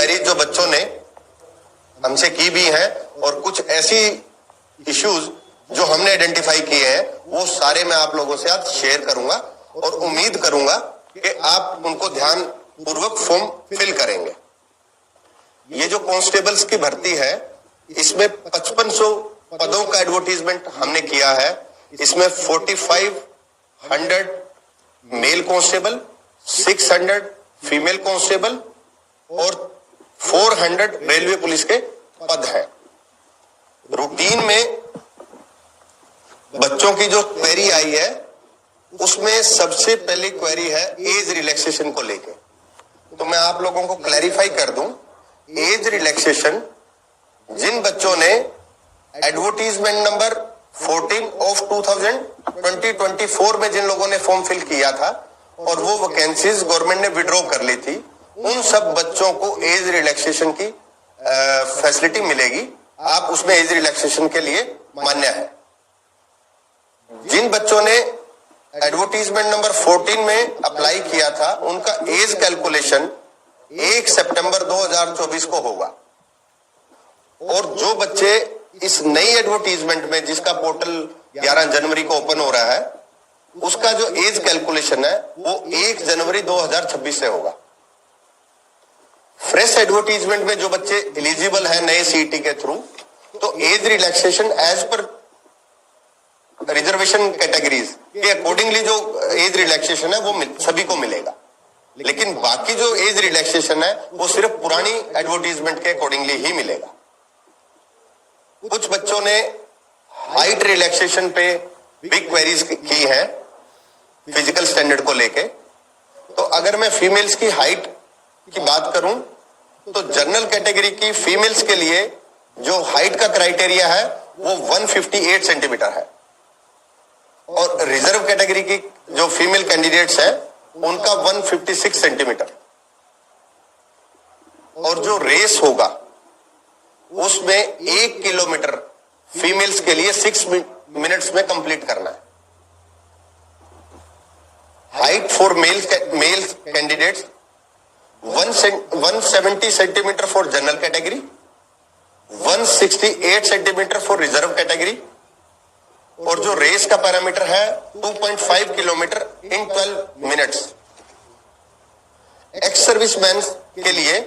Queries जो बच्चों ने हमसे की भी हैं और कुछ ऐसी इश्यूज जो हमने आइडेंटिफाई किए हैं वो सारे मैं आप लोगों से आज शेयर करूंगा और उम्मीद करूंगा कि आप उनको ध्यान पूर्वक फॉर्म फिल करेंगे। ये जो कांस्टेबल्स की भर्ती है इसमें 5500 पदों का एडवर्टीजमेंट हमने किया है। इसमें 4500 मेल कांस्टेबल, 600 फीमेल कांस्टेबल और 400 रेलवे पुलिस के पद हैं। रूटीन में बच्चों की जो क्वेरी आई है उसमें सबसे पहली क्वेरी है एज रिलैक्सेशन को लेके। तो मैं आप लोगों को क्लैरिफाई कर दूं, एज रिलैक्सेशन जिन बच्चों ने एडवर्टीजमेंट नंबर 14 ऑफ 2024 में जिन लोगों ने फॉर्म फिल किया था और वो वैकेंसीज गवर्नमेंट ने विड्रॉ कर ली थी, उन सब बच्चों को एज रिलैक्सेशन की फैसिलिटी मिलेगी। आप उसमें एज रिलैक्सेशन के लिए मान्य है। जिन बच्चों ने एडवर्टीजमेंट नंबर 14 में अप्लाई किया था उनका एज कैलकुलेशन 1 सितंबर 2024 को होगा और जो बच्चे इस नई एडवर्टीजमेंट में जिसका पोर्टल 11 जनवरी को ओपन हो रहा है उसका जो एज कैलकुलेशन है वो 1 जनवरी 2026 से होगा। फ्रेश एडवर्टीजमेंट में जो बच्चे एलिजिबल है नए सीईटी के थ्रू, तो age relaxation as per reservation categories के अकॉर्डिंगली जो एज रिलैक्सेशन है वो सभी को मिलेगा। लेकिन बाकी जो एज रिलैक्सेशन है वो सिर्फ पुरानी एडवर्टीजमेंट के अकॉर्डिंगली ही मिलेगा। कुछ बच्चों ने हाइट रिलैक्सेशन पे बिग क्वेरीज की है फिजिकल स्टैंडर्ड को लेके। तो अगर मैं फीमेल्स की हाइट की बात करूं तो जनरल कैटेगरी की फीमेल्स के लिए जो हाइट का क्राइटेरिया है वो 158 सेंटीमीटर है और रिजर्व कैटेगरी की जो फीमेल कैंडिडेट्स हैं उनका 156 सेंटीमीटर। और जो रेस होगा उसमें 1 किलोमीटर फीमेल्स के लिए 6 मिनट्स में कंप्लीट करना है। Height for male candidates 170 centimetre for general category, 168 centimetre for reserve category और जो रेस का पैरामीटर है 2.5 किलोमीटर इन 12 मिनट्स। एक्स सर्विसमैन के लिए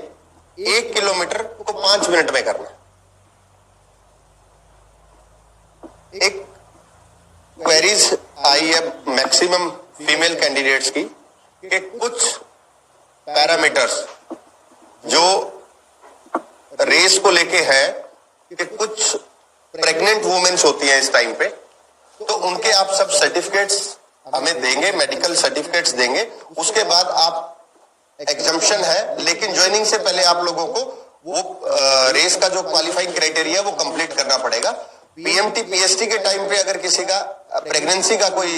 1 किलोमीटर को 5 मिनट में करना। एक क्वेरीज आई है मैक्सिमम फीमेल कैंडिडेट्स की कि कुछ पैरामीटर्स जो रेस को लेके है कि कुछ प्रेग्नेंट वुमेन्स होती हैं इस टाइम पे, तो उनके आप सब सर्टिफिकेट्स हमें देंगे, मेडिकल सर्टिफिकेट्स देंगे। उसके बाद आप एग्जम्पशन है, लेकिन ज्वाइनिंग से पहले आप लोगों को वो रेस का जो क्वालिफाइंग क्राइटेरिया वो कंप्लीट करना पड़ेगा। पीएमटी पीएसटी के टाइम पे अगर किसी का प्रेगनेंसी का कोई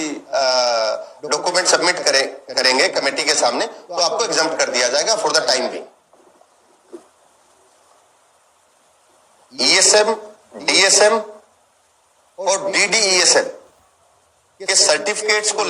डॉक्यूमेंट सबमिट करेंगे कमेटी के सामने तो आपको एग्जम्प्ट कर दिया जाएगा फॉर द टाइम भी। ईएसएम, डीएसएम और डीडीईएसएम के सर्टिफिकेट्स को